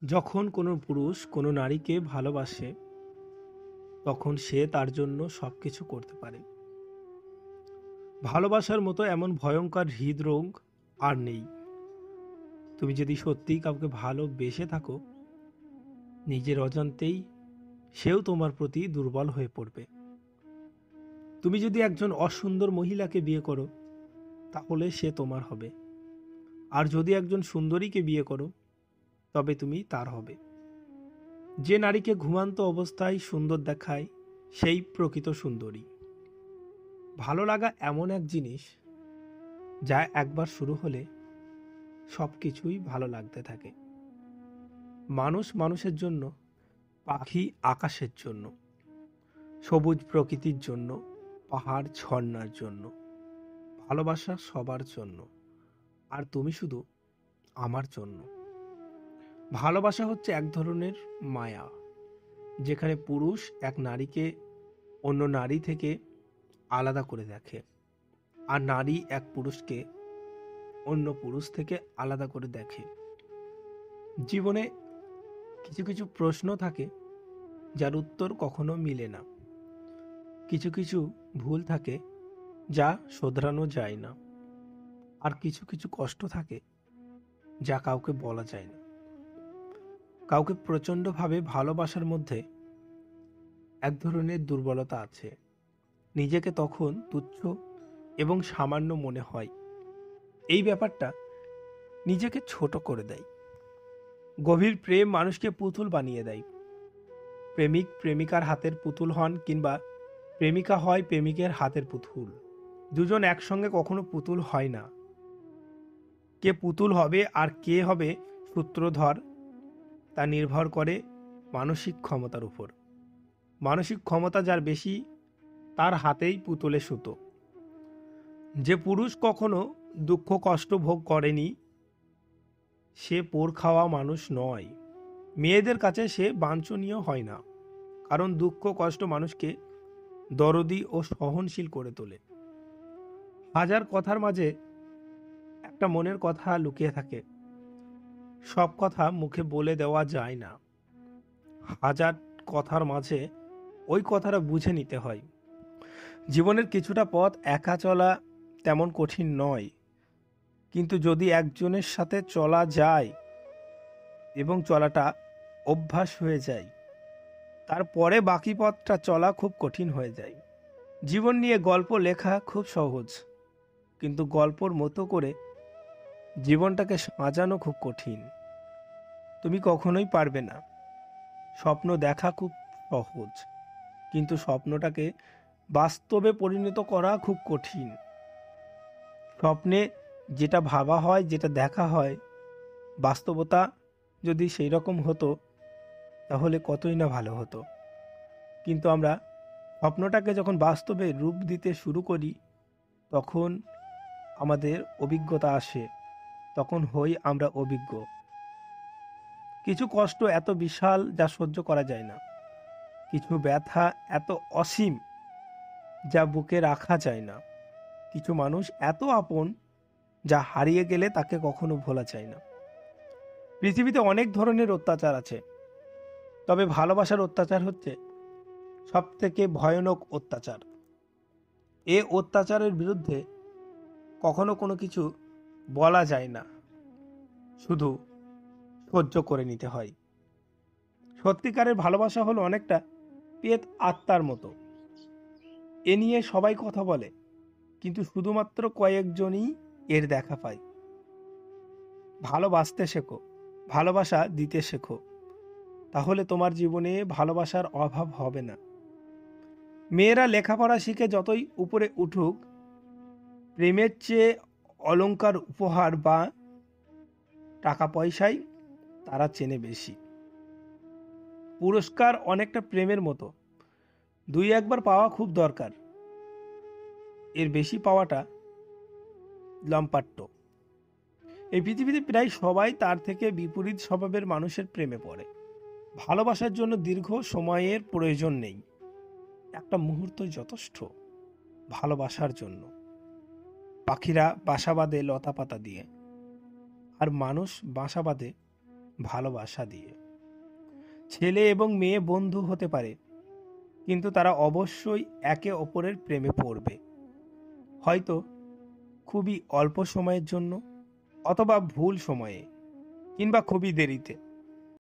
যখন কোনো পুরুষ কোনো নারীকে ভালোবাসে, তখন সে তার জন্য সবকিছু করতে পারে। ভালোবাসার মতো এমন ভয়ঙ্কর হৃদরোগ আর নেই। তুমি যদি সত্যিই কাউকে ভালোবেসে থাকো, নিজের অজান্তেই সেও তোমার প্রতি দুর্বল হয়ে পড়বে। তুমি যদি একজন অসুন্দর মহিলাকে বিয়ে করো, তাহলে সে তোমার হবে। আর যদি একজন সুন্দরীকে বিয়ে করো, তবে তুমি তার হবে। যে নারীকে ঘুমান্ত অবস্থায় সুন্দর দেখায়, সেই প্রকৃত সুন্দরী। ভালো লাগা এমন এক জিনিস, যা একবার শুরু হলে সব কিছুই ভালো লাগতে থাকে। মানুষ মানুষের জন্য, পাখি আকাশের জন্য, সবুজ প্রকৃতির জন্য, পাহাড় ঝর্ণার জন্য। ভালোবাসা সবার জন্য, আর তুমি শুধু আমার জন্য। ভালোবাসা হচ্ছে এক ধরনের মায়া, যেখানে পুরুষ এক নারীকে অন্য নারী থেকে আলাদা করে দেখে, আর নারী এক পুরুষকে অন্য পুরুষ থেকে আলাদা করে দেখে। জীবনে কিছু কিছু প্রশ্ন থাকে, যার উত্তর কখনো মিলে না। কিছু কিছু ভুল থাকে, যা শোধরানো যায় না। আর কিছু কিছু কষ্ট থাকে, যা কাউকে বলা যায় না। কাউকে প্রচণ্ডভাবে ভালোবাসার মধ্যে এক ধরনের দুর্বলতা আছে। নিজেকে তখন তুচ্ছ এবং সামান্য মনে হয়। এই ব্যাপারটা নিজেকে ছোট করে দেয়। গভীর প্রেম মানুষকে পুতুল বানিয়ে দেয়। প্রেমিক প্রেমিকার হাতের পুতুল হন, কিংবা প্রেমিকা হয় প্রেমিকের হাতের পুতুল। দুজন একসঙ্গে কখনো পুতুল হয় না। কে পুতুল হবে আর কে হবে সূত্রধর, তা নির্ভর করে মানসিক ক্ষমতার উপর। মানসিক ক্ষমতা যার বেশি, তার হাতেই পুতুলে সুতো। যে পুরুষ কখনো দুঃখ কষ্ট ভোগ করেনি, সে পোড় খাওয়া মানুষ নয়। মেয়েদের কাছে সে বাঞ্ছনীয় হয় না, কারণ দুঃখ কষ্ট মানুষকে দরদি ও সহনশীল করে তোলে। হাজার কথার মাঝে একটা মনের কথা লুকিয়ে থাকে। সব কথা মুখে বলে দেওয়া যায় না। হাজার কথার মাঝে ওই কথাটা বুঝে নিতে হয়। জীবনের কিছুটা পথ একা চলা তেমন কঠিন নয়, কিন্তু যদি একজনের সাথে চলা যায় এবং চলাটা অভ্যাস হয়ে যায়, তারপরে বাকি পথটা চলা খুব কঠিন হয়ে যায়। জীবন নিয়ে গল্প লেখা খুব সহজ, কিন্তু গল্পর মতো করে জীবনটাকে সাজানো খুব কঠিন। তুমি কখনোই পারবে না। স্বপ্ন দেখা খুব সহজ, কিন্তু স্বপ্নটাকে বাস্তবে পরিণত করা খুব কঠিন। স্বপ্নে যেটা ভাবা হয়, যেটা দেখা হয়, বাস্তবতা যদি সেই রকম হতো, তাহলে কতই না ভালো হতো। কিন্তু আমরা স্বপ্নটাকে যখন বাস্তবে রূপ দিতে শুরু করি, তখন আমাদের অভিজ্ঞতা আসে, তখন হই আমরা অভিজ্ঞ। কিছু কষ্ট এত বিশাল যা সহ্য করা যায় না। কিছু ব্যথা এত অসীম যা বুকে রাখা যায় না। কিছু মানুষ এত আপন যা হারিয়ে গেলে তাকে কখনো ভোলা যায় না। পৃথিবীতে অনেক ধরনের অত্যাচার আছে, তবে ভালোবাসার অত্যাচার হচ্ছে সব থেকে ভয়ানক অত্যাচার। এ অত্যাচারের বিরুদ্ধে কখনো কোনো কিছু বলা যায় না, শুধু সহ্য করে নিতে হয়। সত্যিকারের ভালোবাসা হলো অনেকটা পেত আত্মার মতো। এ নিয়ে সবাই কথা বলে, কিন্তু শুধুমাত্র কয়েকজনই এর দেখা পায়। ভালোবাসতে শেখো, ভালোবাসা দিতে শেখো, তাহলে তোমার জীবনে ভালোবাসার অভাব হবে না। মেয়েরা লেখাপড়া শিখে যতই উপরে উঠুক, প্রেমের চেয়ে অলংকার উপহার বা টাকা পয়সাই তারা চেনে বেশি। পুরস্কার অনেকটা প্রেমের মতো, দুই একবার পাওয়া খুব দরকার, এর বেশি পাওয়াটা লম্পাট্ট। এই পৃথিবীতে প্রায় সবাই তার থেকে বিপরীত স্বভাবের মানুষের প্রেমে পড়ে। ভালোবাসার জন্য দীর্ঘ সময়ের প্রয়োজন নেই, একটা মুহূর্তই যথেষ্ট ভালোবাসার জন্য। পাখিরা বাসা বাঁধে লতা পাতা দিয়ে, আর মানুষ বাসা বাঁধে ভালোবাসা দিয়ে। ছেলে এবং মেয়ে বন্ধু হতে পারে, কিন্তু তারা অবশ্যই একে অপরের প্রেমে পড়বে, হয়তো খুবই অল্প সময়ের জন্য, অথবা ভুল সময়ে, কিংবা খুবই দেরিতে।